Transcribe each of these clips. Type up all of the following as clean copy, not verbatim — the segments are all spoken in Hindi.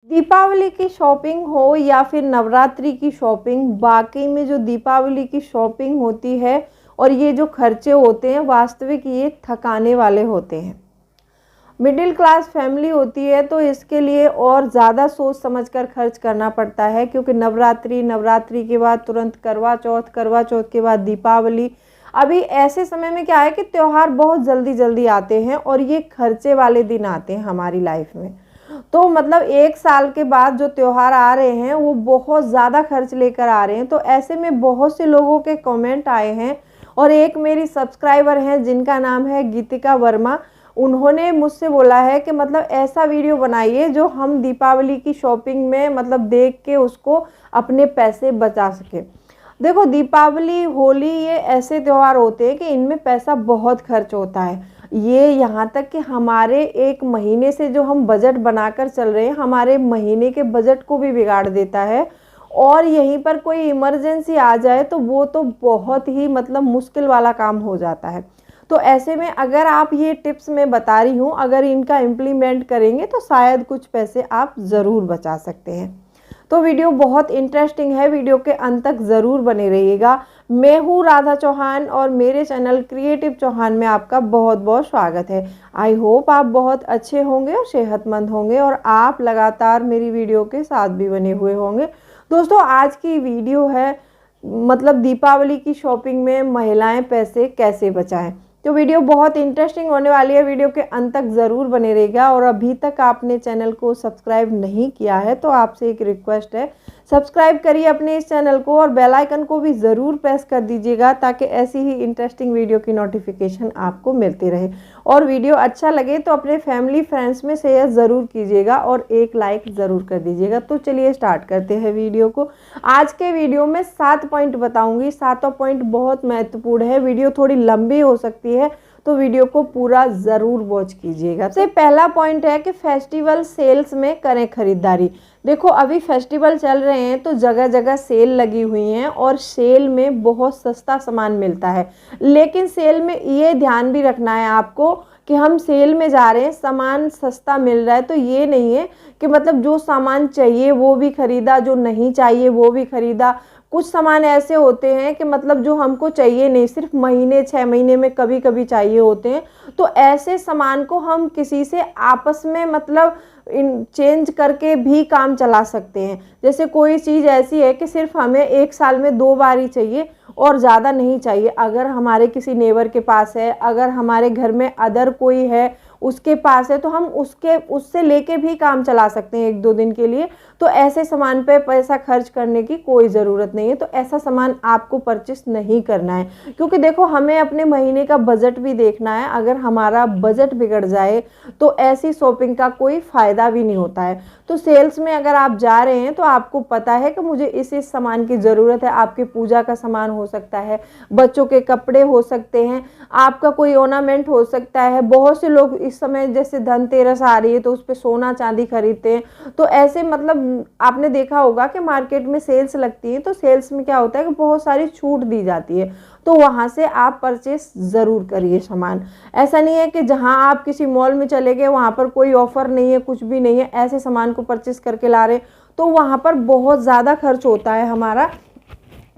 दीपावली की शॉपिंग हो या फिर नवरात्रि की शॉपिंग, वाकई में जो दीपावली की शॉपिंग होती है और ये जो खर्चे होते हैं वास्तविक ये थकाने वाले होते हैं। मिडिल क्लास फैमिली होती है तो इसके लिए और ज़्यादा सोच समझकर खर्च करना पड़ता है, क्योंकि नवरात्रि के बाद तुरंत करवा चौथ के बाद दीपावली। अभी ऐसे समय में क्या है कि त्यौहार बहुत जल्दी जल्दी आते हैं और ये खर्चे वाले दिन आते हैं हमारी लाइफ में। तो मतलब एक साल के बाद जो त्यौहार आ रहे हैं वो बहुत ज़्यादा खर्च लेकर आ रहे हैं। तो ऐसे में बहुत से लोगों के कमेंट आए हैं और एक मेरी सब्सक्राइबर हैं जिनका नाम है गीतिका वर्मा। उन्होंने मुझसे बोला है कि मतलब ऐसा वीडियो बनाइए जो हम दीपावली की शॉपिंग में मतलब देख के उसको अपने पैसे बचा सके। देखो, दीपावली, होली ये ऐसे त्यौहार होते हैं कि इनमें पैसा बहुत खर्च होता है। ये यहाँ तक कि हमारे एक महीने से जो हम बजट बनाकर चल रहे हैं, हमारे महीने के बजट को भी बिगाड़ देता है। और यहीं पर कोई इमरजेंसी आ जाए तो वो तो बहुत ही मतलब मुश्किल वाला काम हो जाता है। तो ऐसे में अगर आप ये टिप्स मैं बता रही हूँ, अगर इनका इम्प्लीमेंट करेंगे तो शायद कुछ पैसे आप ज़रूर बचा सकते हैं। तो वीडियो बहुत इंटरेस्टिंग है, वीडियो के अंत तक ज़रूर बने रहिएगा। मैं हूँ राधा चौहान और मेरे चैनल क्रिएटिव चौहान में आपका बहुत बहुत स्वागत है। आई होप आप बहुत अच्छे होंगे और सेहतमंद होंगे और आप लगातार मेरी वीडियो के साथ भी बने हुए होंगे। दोस्तों, आज की वीडियो है मतलब दीपावली की शॉपिंग में महिलाएं पैसे कैसे बचाएं। तो वीडियो बहुत इंटरेस्टिंग होने वाली है, वीडियो के अंत तक ज़रूर बने रहेगा। और अभी तक आपने चैनल को सब्सक्राइब नहीं किया है तो आपसे एक रिक्वेस्ट है, सब्सक्राइब करिए अपने इस चैनल को और बेल आइकन को भी ज़रूर प्रेस कर दीजिएगा ताकि ऐसी ही इंटरेस्टिंग वीडियो की नोटिफिकेशन आपको मिलती रहे। और वीडियो अच्छा लगे तो अपने फैमिली फ्रेंड्स में शेयर ज़रूर कीजिएगा और एक लाइक ज़रूर कर दीजिएगा। तो चलिए स्टार्ट करते हैं वीडियो को। आज के वीडियो में 7 पॉइंट बताऊँगी, 7 पॉइंट बहुत महत्वपूर्ण है। वीडियो थोड़ी लंबी हो सकती है तो वीडियो को पूरा ज़रूर वॉच कीजिएगा। तो पहला पॉइंट है कि फेस्टिवल सेल्स में करें खरीदारी। देखो, अभी फेस्टिवल चल रहे हैं तो जगह जगह सेल लगी हुई हैं और सेल में बहुत सस्ता सामान मिलता है। लेकिन सेल में ये ध्यान भी रखना है आपको कि हम सेल में जा रहे हैं, सामान सस्ता मिल रहा है, तो ये नहीं है कि मतलब जो सामान चाहिए वो भी खरीदा, जो नहीं चाहिए वो भी खरीदा। कुछ सामान ऐसे होते हैं कि मतलब जो हमको चाहिए नहीं, सिर्फ महीने 6 महीने में कभी कभी चाहिए होते हैं। तो ऐसे सामान को हम किसी से आपस में मतलब चेंज करके भी काम चला सकते हैं। जैसे कोई चीज़ ऐसी है कि सिर्फ हमें 1 साल में 2 बार ही चाहिए और ज़्यादा नहीं चाहिए, अगर हमारे किसी नेबर के पास है, अगर हमारे घर में अदर कोई है उसके पास है, तो हम उससे लेके भी काम चला सकते हैं 1-2 दिन के लिए। तो ऐसे सामान पे पैसा खर्च करने की कोई ज़रूरत नहीं है। तो ऐसा सामान आपको परचेस नहीं करना है, क्योंकि देखो हमें अपने महीने का बजट भी देखना है। अगर हमारा बजट बिगड़ जाए तो ऐसी शॉपिंग का कोई फ़ायदा भी नहीं होता है। तो सेल्स में अगर आप जा रहे हैं तो आपको पता है कि मुझे इस सामान की ज़रूरत है। आपके पूजा का सामान हो सकता है, बच्चों के कपड़े हो सकते हैं, आपका कोई ऑर्नामेंट हो सकता है। बहुत से लोग इस समय जैसे धनतेरस आ रही है तो उस पर सोना चांदी खरीदते हैं। तो ऐसे मतलब आपने देखा होगा कि मार्केट में सेल्स लगती है, तो सेल्स में क्या होता है कि बहुत सारी छूट दी जाती है। तो वहाँ से आप परचेस ज़रूर करिए सामान। ऐसा नहीं है कि जहाँ आप किसी मॉल में चले गए वहाँ पर कोई ऑफ़र नहीं है, कुछ भी नहीं है, ऐसे सामान को परचेस करके ला रहे तो वहाँ पर बहुत ज़्यादा खर्च होता है हमारा।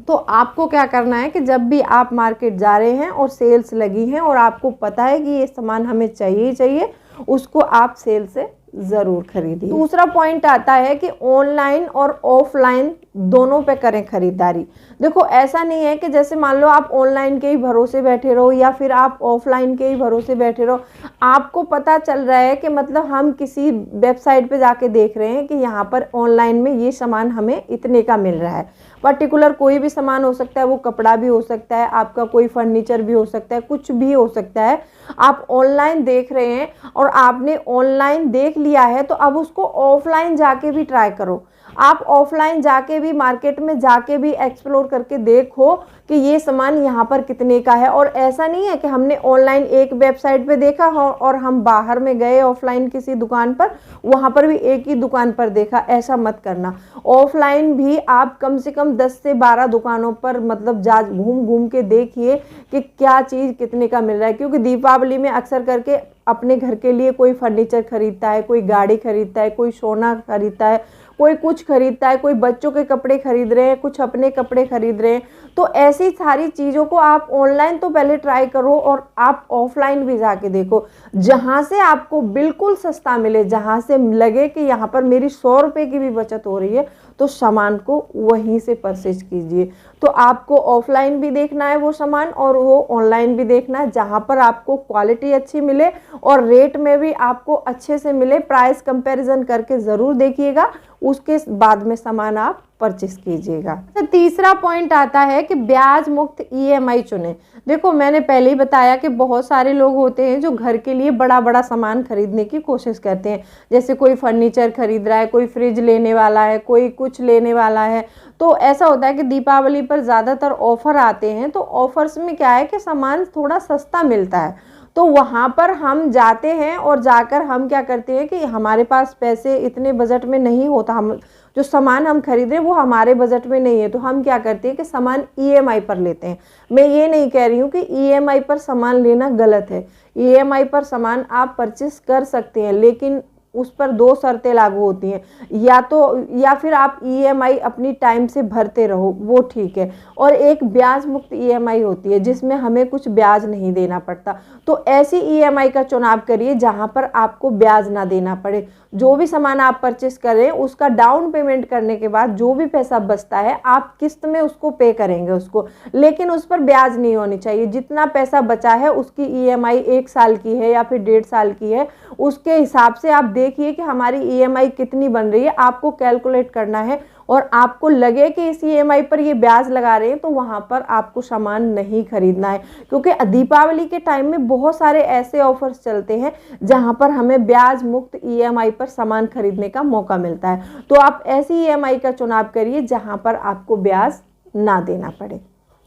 तो आपको क्या करना है कि जब भी आप मार्केट जा रहे हैं और सेल्स लगी हैं और आपको पता है कि ये सामान हमें चाहिए ही चाहिए, उसको आप सेल से ज़रूर खरीदिए। दूसरा पॉइंट आता है कि ऑनलाइन और ऑफलाइन दोनों पे करें खरीदारी। देखो, ऐसा नहीं है कि जैसे मान लो आप ऑनलाइन के ही भरोसे बैठे रहो या फिर आप ऑफलाइन के ही भरोसे बैठे रहो। आपको पता चल रहा है कि मतलब हम किसी वेबसाइट पे जाके देख रहे हैं कि यहाँ पर ऑनलाइन में ये सामान हमें इतने का मिल रहा है। पर्टिकुलर कोई भी सामान हो सकता है, वो कपड़ा भी हो सकता है, आपका कोई फर्नीचर भी हो सकता है, कुछ भी हो सकता है। आप ऑनलाइन देख रहे हैं और आपने ऑनलाइन देख लिया है तो अब उसको ऑफलाइन जाके भी ट्राई करो। आप ऑफलाइन जाके भी मार्केट में जाके भी एक्सप्लोर करके देखो कि ये सामान यहाँ पर कितने का है। और ऐसा नहीं है कि हमने ऑनलाइन एक वेबसाइट पे देखा हो और हम बाहर में गए ऑफलाइन किसी दुकान पर, वहाँ पर भी एक ही दुकान पर देखा, ऐसा मत करना। ऑफलाइन भी आप कम से कम 10 से 12 दुकानों पर मतलब जा घूम घूम के देखिए कि क्या चीज़ कितने का मिल रहा है। क्योंकि दीपावली में अक्सर करके अपने घर के लिए कोई फर्नीचर खरीदता है, कोई गाड़ी खरीदता है, कोई सोना खरीदता है, कोई कुछ खरीदता है, कोई बच्चों के कपड़े खरीद रहे हैं, कुछ अपने कपड़े खरीद रहे हैं। तो ऐसी सारी चीज़ों को आप ऑनलाइन तो पहले ट्राई करो और आप ऑफलाइन भी जाके देखो, जहाँ से आपको बिल्कुल सस्ता मिले, जहाँ से लगे कि यहाँ पर मेरी 100 रुपये की भी बचत हो रही है, तो सामान को वहीं से परचेज कीजिए। तो आपको ऑफलाइन भी देखना है वो सामान और वो ऑनलाइन भी देखना है, जहाँ पर आपको क्वालिटी अच्छी मिले और रेट में भी आपको अच्छे से मिले। प्राइस कंपैरिजन करके ज़रूर देखिएगा, उसके बाद में सामान आप परचेस कीजिएगा। तो तीसरा पॉइंट आता है कि ब्याज मुक्त ईएमआई चुनें। देखो, मैंने पहले ही बताया कि बहुत सारे लोग होते हैं जो घर के लिए बड़ा बड़ा सामान खरीदने की कोशिश करते हैं, जैसे कोई फर्नीचर खरीद रहा है, कोई फ्रिज लेने वाला है, कोई कुछ लेने वाला है। तो ऐसा होता है कि दीपावली पर ज़्यादातर ऑफ़र आते हैं, तो ऑफ़र्स में क्या है कि सामान थोड़ा सस्ता मिलता है, तो वहाँ पर हम जाते हैं और जाकर हम क्या करते हैं कि हमारे पास पैसे इतने बजट में नहीं होता, हम जो सामान हम खरीदें वो हमारे बजट में नहीं है, तो हम क्या करते हैं कि सामान ईएमआई पर लेते हैं। मैं ये नहीं कह रही हूँ कि ईएमआई पर सामान लेना गलत है, ईएमआई पर सामान आप परचेस कर सकते हैं, लेकिन उस पर 2 शर्तें लागू होती हैं, या फिर आप ईएमआई अपनी टाइम से भरते रहो, वो ठीक है, और एक ब्याज मुक्त ईएमआई होती है जिसमें हमें कुछ ब्याज नहीं देना पड़ता। तो ऐसी ईएमआई का चुनाव करिए जहां पर आपको ब्याज ना देना पड़े। जो भी सामान आप परचेस करें उसका डाउन पेमेंट करने के बाद जो भी पैसा बचता है आप किस्त में उसको पे करेंगे उसको, लेकिन उस पर ब्याज नहीं होनी चाहिए। जितना पैसा बचा है उसकी ईएमआई 1 साल की है या फिर 1.5 साल की है, उसके हिसाब से आप देखिए कि हमारी ईएमआई कितनी बन रही है, आपको कैलकुलेट करना है, और आपको लगे कि इस ईएमआई पर ये ब्याज लगा रहे हैं तो वहाँ पर आपको सामान नहीं खरीदना है, क्योंकि दीपावली के टाइम में बहुत सारे ऐसे ऑफर्स चलते हैं जहाँ पर हमें ब्याज मुक्त ईएमआई पर सामान खरीदने का मौका मिलता है। तो आप ऐसी ईएमआई का चुनाव करिए जहाँ पर आपको ब्याज ना देना पड़े।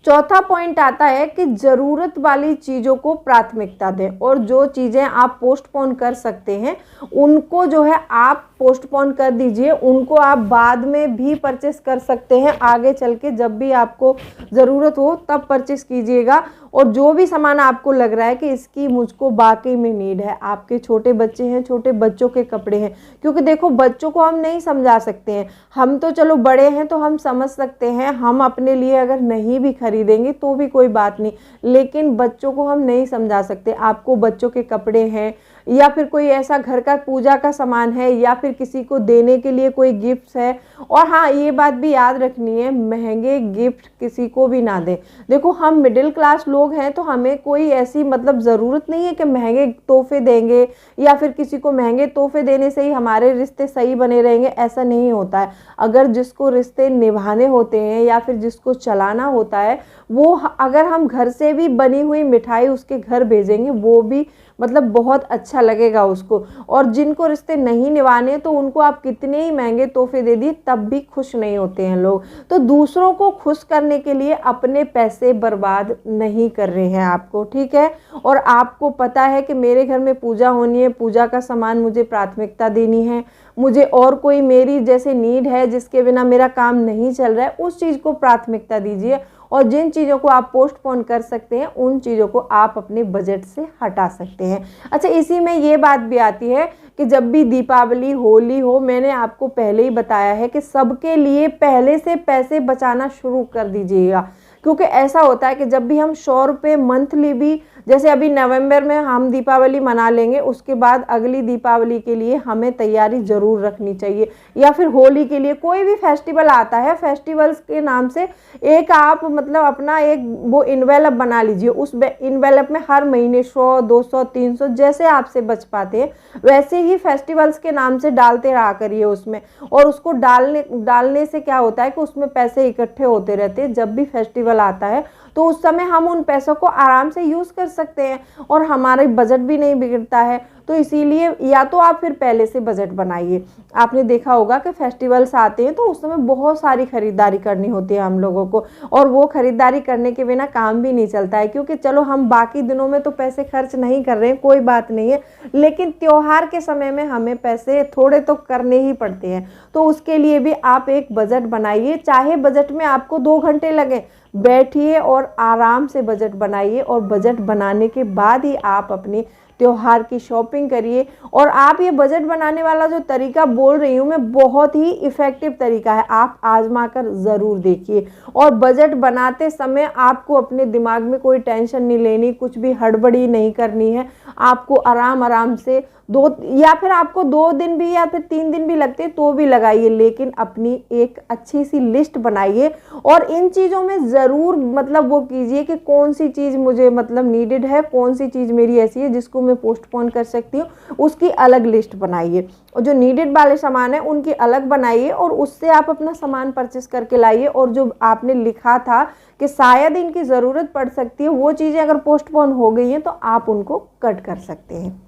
चौथा पॉइंट आता है कि ज़रूरत वाली चीज़ों को प्राथमिकता दें, और जो चीज़ें आप पोस्टपोन कर सकते हैं उनको जो है आप पोस्टपोन कर दीजिए, उनको आप बाद में भी परचेस कर सकते हैं, आगे चल के जब भी आपको ज़रूरत हो तब परचेस कीजिएगा। और जो भी सामान आपको लग रहा है कि इसकी मुझको वाकई में नीड है, आपके छोटे बच्चे हैं, छोटे बच्चों के कपड़े हैं, क्योंकि देखो बच्चों को हम नहीं समझा सकते हैं, हम तो चलो बड़े हैं तो हम समझ सकते हैं, हम अपने लिए अगर नहीं भी खरीदेंगे तो भी कोई बात नहीं, लेकिन बच्चों को हम नहीं समझा सकते। आपको बच्चों के कपड़े हैं या फिर कोई ऐसा घर का पूजा का सामान है या फिर किसी को देने के लिए कोई गिफ्ट है, और हाँ ये बात भी याद रखनी है, महंगे गिफ्ट किसी को भी ना दें। देखो हम मिडिल क्लास लोग हैं तो हमें कोई ऐसी मतलब ज़रूरत नहीं है कि महंगे तोहफे देंगे या फिर किसी को महंगे तोहफे देने से ही हमारे रिश्ते सही बने रहेंगे, ऐसा नहीं होता है। अगर जिसको रिश्ते निभाने होते हैं या फिर जिसको चलाना होता है, वो अगर हम घर से भी बनी हुई मिठाई उसके घर भेजेंगे वो भी मतलब बहुत अच्छा लगेगा उसको। और जिनको रिश्ते नहीं निभाने तो उनको आप कितने ही महंगे तोहफे दे दिए तब भी खुश नहीं होते हैं लोग। तो दूसरों को खुश करने के लिए अपने पैसे बर्बाद नहीं कर रहे हैं आपको, ठीक है। और आपको पता है कि मेरे घर में पूजा होनी है, पूजा का सामान मुझे प्राथमिकता देनी है, मुझे और कोई मेरी जैसे नीड है जिसके बिना मेरा काम नहीं चल रहा है, उस चीज़ को प्राथमिकता दीजिए। और जिन चीज़ों को आप पोस्टपोन कर सकते हैं उन चीज़ों को आप अपने बजट से हटा सकते हैं। अच्छा, इसी में ये बात भी आती है कि जब भी दीपावली होली हो, मैंने आपको पहले ही बताया है कि सबके लिए पहले से पैसे बचाना शुरू कर दीजिएगा, क्योंकि ऐसा होता है कि जब भी हम 100 रुपये मंथली भी, जैसे अभी नवंबर में हम दीपावली मना लेंगे, उसके बाद अगली दीपावली के लिए हमें तैयारी ज़रूर रखनी चाहिए, या फिर होली के लिए कोई भी फेस्टिवल आता है, फेस्टिवल्स के नाम से एक आप मतलब अपना एक वो इन्वेलप बना लीजिए, उस इन्वेलप में हर महीने 100, 200, 300 जैसे आपसे बच पाते हैं वैसे ही फेस्टिवल्स के नाम से डालते रहा करिए उसमें। और उसको डालने से क्या होता है कि उसमें पैसे इकट्ठे होते रहते हैं, जब भी फेस्टिवल आता है तो उस समय हम उन पैसों को आराम से यूज़ कर सकते हैं और हमारा बजट भी नहीं बिगड़ता है। तो इसीलिए या तो आप फिर पहले से बजट बनाइए। आपने देखा होगा कि फेस्टिवल्स आते हैं तो उस समय बहुत सारी खरीदारी करनी होती है हम लोगों को, और वो खरीदारी करने के बिना काम भी नहीं चलता है, क्योंकि चलो हम बाकी दिनों में तो पैसे खर्च नहीं कर रहे हैं, कोई बात नहीं है, लेकिन त्योहार के समय में हमें पैसे थोड़े तो करने ही पड़ते हैं। तो उसके लिए भी आप एक बजट बनाइए, चाहे बजट में आपको 2 घंटे लगे, बैठिए और आराम से बजट बनाइए, और बजट बनाने के बाद ही आप अपनी त्योहार की शॉपिंग करिए। और आप ये बजट बनाने वाला जो तरीका बोल रही हूँ मैं, बहुत ही इफ़ेक्टिव तरीका है, आप आजमा कर ज़रूर देखिए। और बजट बनाते समय आपको अपने दिमाग में कोई टेंशन नहीं लेनी, कुछ भी हड़बड़ी नहीं करनी है। आपको आराम आराम से या फिर आपको 2 दिन भी या फिर 3 दिन भी लगते तो भी लगाइए, लेकिन अपनी एक अच्छी सी लिस्ट बनाइए और इन चीज़ों में ज़रूर मतलब वो कीजिए कि कौन सी चीज़ मुझे मतलब नीडेड है, कौन सी चीज़ मेरी ऐसी है जिसको मैं पोस्टपोन कर सकती हूँ, उसकी अलग लिस्ट बनाइए। और जो नीडेड वाले सामान है उनकी अलग बनाइए और उससे आप अपना सामान परचेस करके लाइए। और जो आपने लिखा था कि शायद इनकी ज़रूरत पड़ सकती है, वो चीज़ें अगर पोस्टपोन हो गई हैं तो आप उनको कट कर सकते हैं।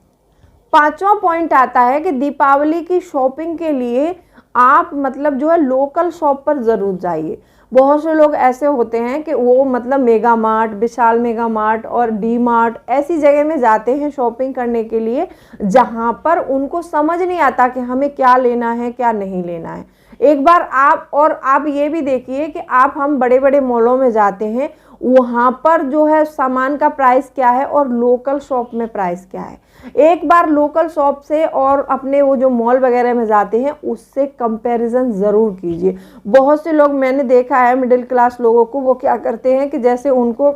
5वां पॉइंट आता है कि दीपावली की शॉपिंग के लिए आप मतलब जो है लोकल शॉप पर ज़रूर जाइए। बहुत से लोग ऐसे होते हैं कि वो मतलब मेगा मार्ट, विशाल मेगा मार्ट और डी मार्ट ऐसी जगह में जाते हैं शॉपिंग करने के लिए, जहाँ पर उनको समझ नहीं आता कि हमें क्या लेना है क्या नहीं लेना है। एक बार आप ये भी देखिए कि हम बड़े बड़े मॉलों में जाते हैं, वहाँ पर जो है सामान का प्राइस क्या है और लोकल शॉप में प्राइस क्या है। एक बार लोकल शॉप से और अपने वो जो मॉल वगैरह में जाते हैं उससे कंपैरिजन ज़रूर कीजिए। बहुत से लोग मैंने देखा है, मिडिल क्लास लोगों को, वो क्या करते हैं कि जैसे उनको,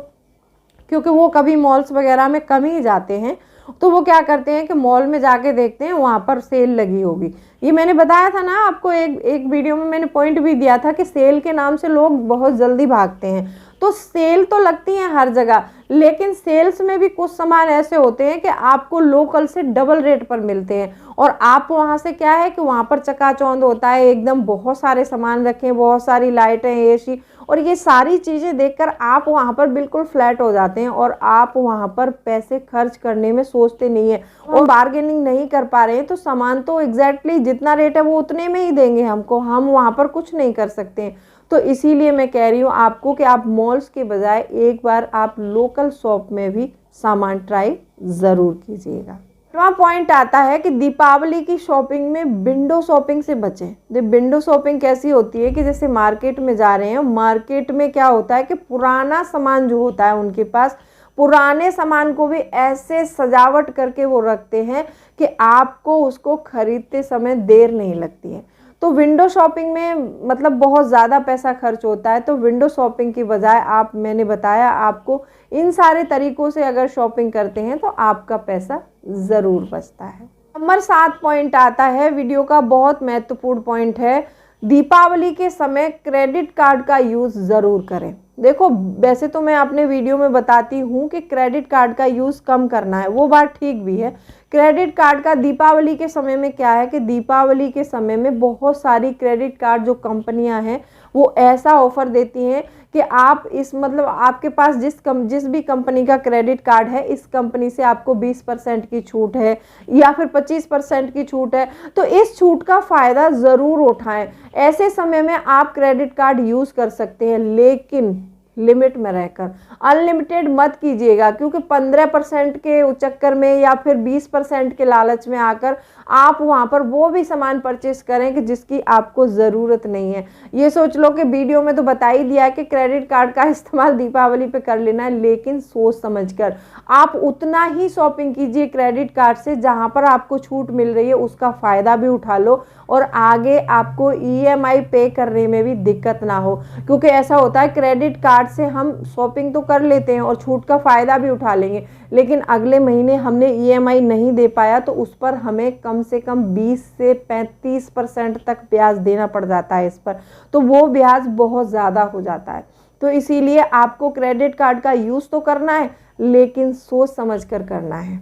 क्योंकि वो कभी मॉल्स वगैरह में कम ही जाते हैं, तो वो क्या करते हैं कि मॉल में जाके देखते हैं वहाँ पर सेल लगी होगी। ये मैंने बताया था ना आपको, एक वीडियो में मैंने पॉइंट भी दिया था कि सेल के नाम से लोग बहुत जल्दी भागते हैं। तो सेल तो लगती है हर जगह, लेकिन सेल्स में भी कुछ सामान ऐसे होते हैं कि आपको लोकल से डबल रेट पर मिलते हैं और आप वहाँ से क्या है कि वहाँ पर चकाचौंध होता है, एकदम बहुत सारे सामान रखे, बहुत सारी लाइटें, एसी, और ये सारी चीज़ें देखकर आप वहाँ पर बिल्कुल फ्लैट हो जाते हैं और आप वहाँ पर पैसे खर्च करने में सोचते नहीं है और बार्गेनिंग नहीं कर पा रहे हैं। तो सामान तो एग्जैक्टली जितना रेट है वो उतने में ही देंगे हमको, हम वहाँ पर कुछ नहीं कर सकते हैं। तो इसीलिए मैं कह रही हूँ आपको कि आप मॉल्स के बजाय एक बार आप लोकल शॉप में भी सामान ट्राई ज़रूर कीजिएगा। वहाँ पॉइंट आता है कि दीपावली की शॉपिंग में विंडो शॉपिंग से बचें। विंडो शॉपिंग कैसी होती है कि जैसे मार्केट में जा रहे हैं, मार्केट में क्या होता है कि पुराना सामान जो होता है उनके पास, पुराने सामान को भी ऐसे सजावट करके वो रखते हैं कि आपको उसको खरीदते समय देर नहीं लगती है। तो विंडो शॉपिंग में मतलब बहुत ज़्यादा पैसा खर्च होता है। तो विंडो शॉपिंग की बजाय मैंने बताया आपको, इन सारे तरीकों से अगर शॉपिंग करते हैं तो आपका पैसा ज़रूर बचता है। नंबर 7 पॉइंट आता है, वीडियो का बहुत महत्वपूर्ण पॉइंट है, दीपावली के समय क्रेडिट कार्ड का यूज़ ज़रूर करें। देखो, वैसे तो मैं अपने वीडियो में बताती हूँ कि क्रेडिट कार्ड का यूज़ कम करना है, वो बात ठीक भी है। क्रेडिट कार्ड का दीपावली के समय में क्या है कि दीपावली के समय में बहुत सारी क्रेडिट कार्ड जो कंपनियां हैं वो ऐसा ऑफर देती हैं कि आप मतलब आपके पास जिस भी कंपनी का क्रेडिट कार्ड है, इस कंपनी से आपको 20% की छूट है या फिर 25% की छूट है। तो इस छूट का फ़ायदा ज़रूर उठाएं। ऐसे समय में आप क्रेडिट कार्ड यूज़ कर सकते हैं, लेकिन लिमिट में रहकर। अनलिमिटेड मत कीजिएगा, क्योंकि 15% के चक्कर में या फिर 20% के लालच में आकर आप वहाँ पर वो भी सामान परचेस करें कि जिसकी आपको ज़रूरत नहीं है। ये सोच लो कि वीडियो में तो बता ही दिया है कि क्रेडिट कार्ड का इस्तेमाल दीपावली पे कर लेना है, लेकिन सोच समझकर आप उतना ही शॉपिंग कीजिए क्रेडिट कार्ड से, जहाँ पर आपको छूट मिल रही है उसका फ़ायदा भी उठा लो और आगे आपको EMI पे करने में भी दिक्कत ना हो। क्योंकि ऐसा होता है क्रेडिट कार्ड से हम शॉपिंग तो कर लेते हैं और छूट का फ़ायदा भी उठा लेंगे, लेकिन अगले महीने हमने EMI नहीं दे पाया तो उस पर हमें कम से कम 20 से 35% तक ब्याज देना पड़ जाता है इस पर, तो वो ब्याज बहुत ज़्यादा हो जाता है। तो इसीलिए आपको क्रेडिट कार्ड का यूज़ तो करना है, लेकिन सोच समझ कर करना है।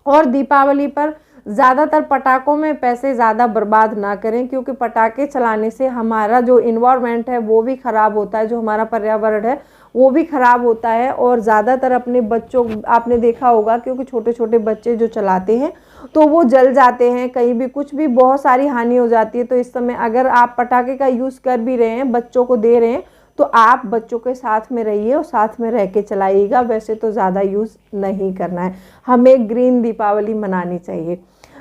और दीपावली पर ज़्यादातर पटाखों में पैसे ज़्यादा बर्बाद ना करें, क्योंकि पटाखे चलाने से हमारा जो इन्वायरमेंट है वो भी ख़राब होता है, जो हमारा पर्यावरण है वो भी ख़राब होता है। और ज़्यादातर अपने बच्चों, आपने देखा होगा, क्योंकि छोटे छोटे बच्चे जो चलाते हैं तो वो जल जाते हैं, कहीं भी कुछ भी बहुत सारी हानि हो जाती है। तो इस समय अगर आप पटाखे का यूज़ कर भी रहे हैं, बच्चों को दे रहे हैं, तो आप बच्चों के साथ में रहिए और साथ में रह के चलाइएगा। वैसे तो ज़्यादा यूज़ नहीं करना है, हमें ग्रीन दीपावली मनानी चाहिए।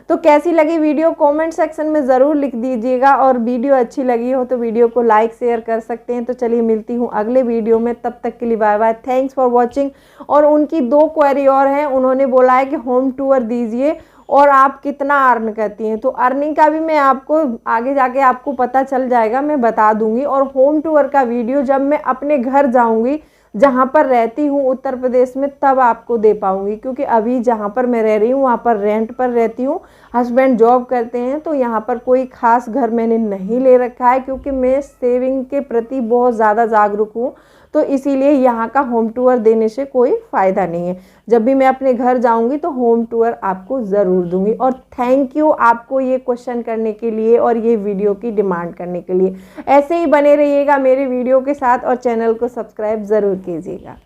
तो कैसी लगी वीडियो कमेंट सेक्शन में ज़रूर लिख दीजिएगा, और वीडियो अच्छी लगी हो तो वीडियो को लाइक शेयर कर सकते हैं। तो चलिए मिलती हूँ अगले वीडियो में, तब तक के लिए bye bye, thanks for watching. और उनकी 2 क्वेरी और हैं, उन्होंने बोला है कि होम टूर दीजिए और आप कितना अर्न करती हैं। तो अर्निंग का भी मैं आपको आगे जाके आपको पता चल जाएगा, मैं बता दूंगी। और होम टूर का वीडियो जब मैं अपने घर जाऊंगी जहाँ पर रहती हूँ उत्तर प्रदेश में, तब आपको दे पाऊंगी, क्योंकि अभी जहाँ पर मैं रह रही हूँ वहाँ पर रेंट पर रहती हूँ, हस्बैंड जॉब करते हैं, तो यहाँ पर कोई ख़ास घर मैंने नहीं ले रखा है, क्योंकि मैं सेविंग के प्रति बहुत ज़्यादा जागरूक हूँ। तो इसीलिए यहाँ का होम टूर देने से कोई फ़ायदा नहीं है। जब भी मैं अपने घर जाऊँगी तो होम टूर आपको ज़रूर दूँगी। और थैंक यू आपको ये क्वेश्चन करने के लिए और ये वीडियो की डिमांड करने के लिए। ऐसे ही बने रहिएगा मेरे वीडियो के साथ और चैनल को सब्सक्राइब ज़रूर कीजिएगा।